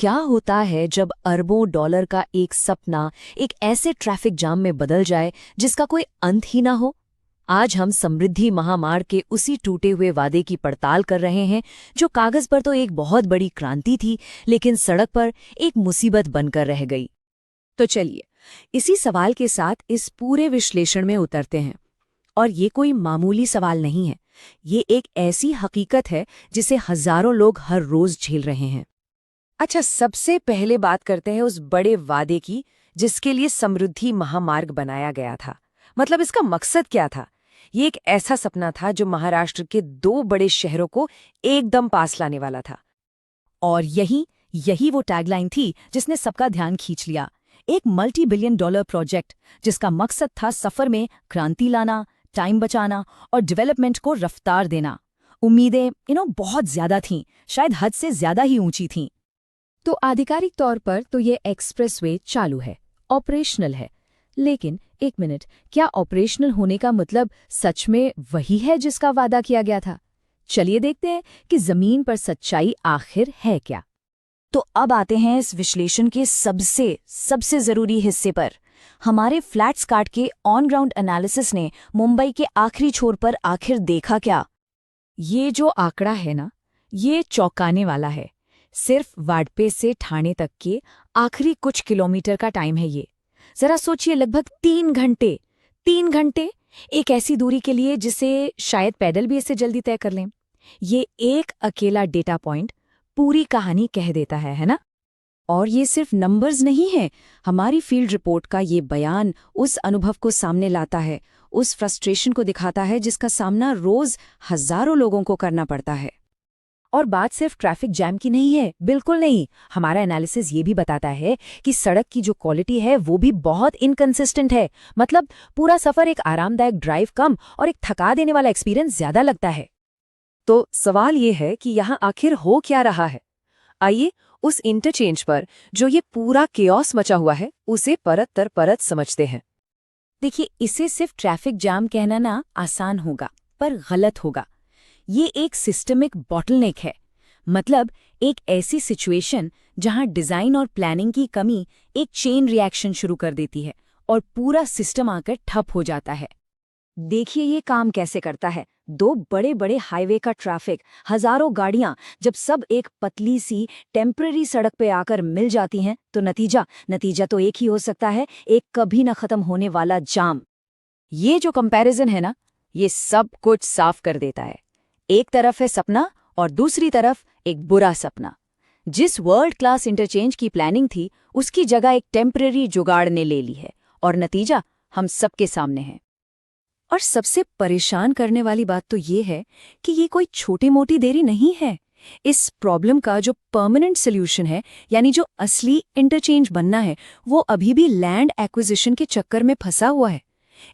क्या होता है जब अरबों डॉलर का एक सपना एक ऐसे ट्रैफिक जाम में बदल जाए जिसका कोई अंत ही ना हो। आज हम समृद्धि महामार्ग के उसी टूटे हुए वादे की पड़ताल कर रहे हैं जो कागज पर तो एक बहुत बड़ी क्रांति थी, लेकिन सड़क पर एक मुसीबत बनकर रह गई। तो चलिए इसी सवाल के साथ इस पूरे विश्लेषण में उतरते हैं। और ये कोई मामूली सवाल नहीं है, ये एक ऐसी हकीकत है जिसे हजारों लोग हर रोज झेल रहे हैं। अच्छा, सबसे पहले बात करते हैं उस बड़े वादे की जिसके लिए समृद्धि महामार्ग बनाया गया था। मतलब इसका मकसद क्या था? ये एक ऐसा सपना था जो महाराष्ट्र के 2 बड़े शहरों को एकदम पास लाने वाला था। और यही वो टैगलाइन थी जिसने सबका ध्यान खींच लिया। एक मल्टी बिलियन डॉलर प्रोजेक्ट जिसका मकसद था सफर में क्रांति लाना, टाइम बचाना और डेवलपमेंट को रफ्तार देना। उम्मीदें बहुत ज्यादा थीं, शायद हद से ज्यादा ही ऊंची थीं। तो आधिकारिक तौर पर तो ये एक्सप्रेसवे चालू है, ऑपरेशनल है। लेकिन एक मिनट, क्या ऑपरेशनल होने का मतलब सच में वही है जिसका वादा किया गया था? चलिए देखते हैं कि जमीन पर सच्चाई आखिर है क्या। तो अब आते हैं इस विश्लेषण के सबसे जरूरी हिस्से पर। हमारे फ्लैट्सकार्ट के ऑन ग्राउंड एनालिसिस ने मुंबई के आखिरी छोर पर आखिर देखा क्या। ये जो आंकड़ा है ना, ये चौंकाने वाला है। सिर्फ वाडपे से ठाणे तक के आखिरी कुछ किलोमीटर का टाइम है ये। जरा सोचिए, लगभग 3 घंटे एक ऐसी दूरी के लिए जिसे शायद पैदल भी इससे जल्दी तय कर लें। ये एक अकेला डेटा पॉइंट पूरी कहानी कह देता है ना? और ये सिर्फ नंबर्स नहीं है, हमारी फील्ड रिपोर्ट का ये बयान उस अनुभव को सामने लाता है, उस फ्रस्ट्रेशन को दिखाता है जिसका सामना रोज हजारों लोगों को करना पड़ता है। और बात सिर्फ ट्रैफिक जैम की नहीं है, बिल्कुल नहीं। हमारा एनालिसिस ये भी बताता है कि सड़क की जो क्वालिटी है वो भी बहुत इनकंसिस्टेंट है। मतलब पूरा सफर एक आरामदायक ड्राइव कम और एक थका देने वाला एक्सपीरियंस ज्यादा लगता है। तो सवाल ये है कि यहाँ आखिर हो क्या रहा है? आइए उस इंटरचेंज पर जो ये पूरा केओस मचा हुआ है उसे परत दर परत समझते हैं। देखिए, इसे सिर्फ ट्रैफिक जाम कहना ना आसान होगा, पर गलत होगा। ये एक सिस्टमिक बॉटलनेक है। मतलब एक ऐसी सिचुएशन जहां डिजाइन और प्लानिंग की कमी एक चेन रिएक्शन शुरू कर देती है और पूरा सिस्टम आकर ठप हो जाता है। देखिए ये काम कैसे करता है। 2 बड़े हाईवे का ट्रैफिक, हजारों गाड़ियां, जब सब एक पतली सी टेम्पररी सड़क पे आकर मिल जाती हैं तो नतीजा तो एक ही हो सकता है, एक कभी न खत्म होने वाला जाम। ये जो कंपैरिजन है ना, ये सब कुछ साफ कर देता है। एक तरफ है सपना और दूसरी तरफ एक बुरा सपना। जिस वर्ल्ड क्लास इंटरचेंज की प्लानिंग थी उसकी जगह एक टेम्पररी जुगाड़ ने ले ली है, और नतीजा हम सबके सामने है। और सबसे परेशान करने वाली बात तो ये है कि ये कोई छोटी मोटी देरी नहीं है। इस प्रॉब्लम का जो परमानेंट सोल्यूशन है, यानी जो असली इंटरचेंज बनना है, वो अभी भी लैंड एक्विजिशन के चक्कर में फंसा हुआ है।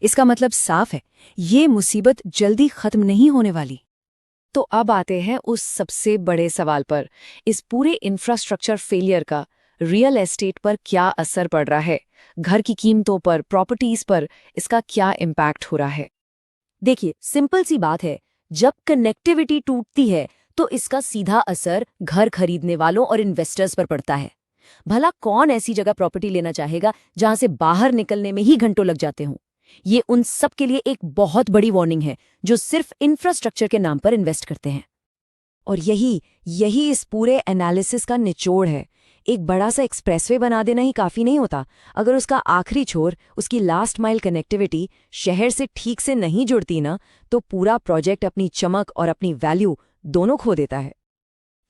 इसका मतलब साफ है, ये मुसीबत जल्दी खत्म नहीं होने वाली। तो अब आते हैं उस सबसे बड़े सवाल पर, इस पूरे इंफ्रास्ट्रक्चर फेलियर का रियल एस्टेट पर क्या असर पड़ रहा है? घर की कीमतों पर, प्रॉपर्टीज पर इसका क्या इम्पैक्ट हो रहा है? देखिए, सिंपल सी बात है, जब कनेक्टिविटी टूटती है तो इसका सीधा असर घर खरीदने वालों और इन्वेस्टर्स पर पड़ता है। भला कौन ऐसी जगह प्रॉपर्टी लेना चाहेगा जहां से बाहर निकलने में ही घंटों लग जाते हों? ये उन सब के लिए एक बहुत बड़ी वार्निंग है जो सिर्फ इंफ्रास्ट्रक्चर के नाम पर इन्वेस्ट करते हैं। और यही इस पूरे एनालिसिस का निचोड़ है। एक बड़ा सा एक्सप्रेसवे बना देना ही काफी नहीं होता। अगर उसका आखिरी छोर, उसकी लास्ट माइल कनेक्टिविटी शहर से ठीक से नहीं जुड़ती ना, तो पूरा प्रोजेक्ट अपनी चमक और अपनी वैल्यू दोनों खो देता है।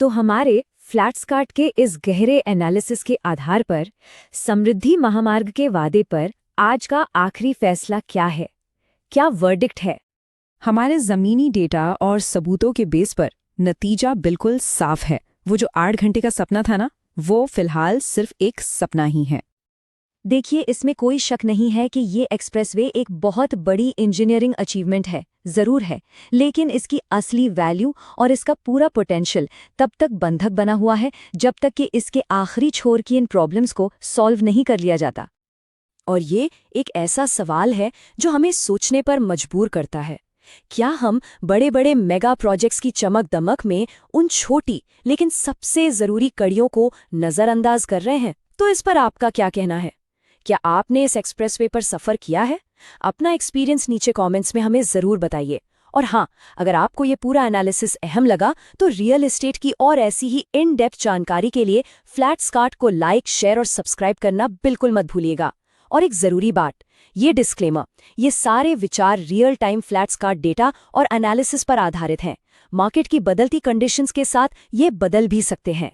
तो हमारे फ्लैट्सकार्ट के इस गहरे एनालिसिस के आधार पर समृद्धि महामार्ग के वादे पर आज का आखिरी फैसला क्या है? क्या वर्डिक्ट है? हमारे जमीनी डेटा और सबूतों के बेस पर नतीजा बिल्कुल साफ है। वो जो 8 घंटे का सपना था ना, वो फिलहाल सिर्फ एक सपना ही है। देखिए, इसमें कोई शक नहीं है कि ये एक्सप्रेसवे एक बहुत बड़ी इंजीनियरिंग अचीवमेंट है, जरूर है। लेकिन इसकी असली वैल्यू और इसका पूरा पोटेंशियल तब तक बंधक बना हुआ है जब तक कि इसके आखिरी छोर की इन प्रॉब्लम्स को सॉल्व नहीं कर लिया जाता। और ये एक ऐसा सवाल है जो हमें सोचने पर मजबूर करता है क्या हम बड़े बड़े मेगा प्रोजेक्ट्स की चमक दमक में उन छोटी लेकिन सबसे जरूरी कड़ियों को नजरअंदाज कर रहे हैं? तो इस पर आपका क्या कहना है? क्या आपने इस एक्सप्रेसवे पर सफर किया है? अपना एक्सपीरियंस नीचे कमेंट्स में हमें जरूर बताइए। और हाँ, अगर आपको ये पूरा एनालिसिस अहम लगा तो रियल एस्टेट की और ऐसी ही इन डेप्थ जानकारी के लिए फ्लैट्सकार्ट को लाइक, शेयर और सब्सक्राइब करना बिल्कुल मत भूलिएगा। और एक जरूरी बात, ये डिस्क्लेमर, ये सारे विचार रियल टाइम फ्लैट्सकार्ट डेटा और एनालिसिस पर आधारित हैं। मार्केट की बदलती कंडीशंस के साथ ये बदल भी सकते हैं।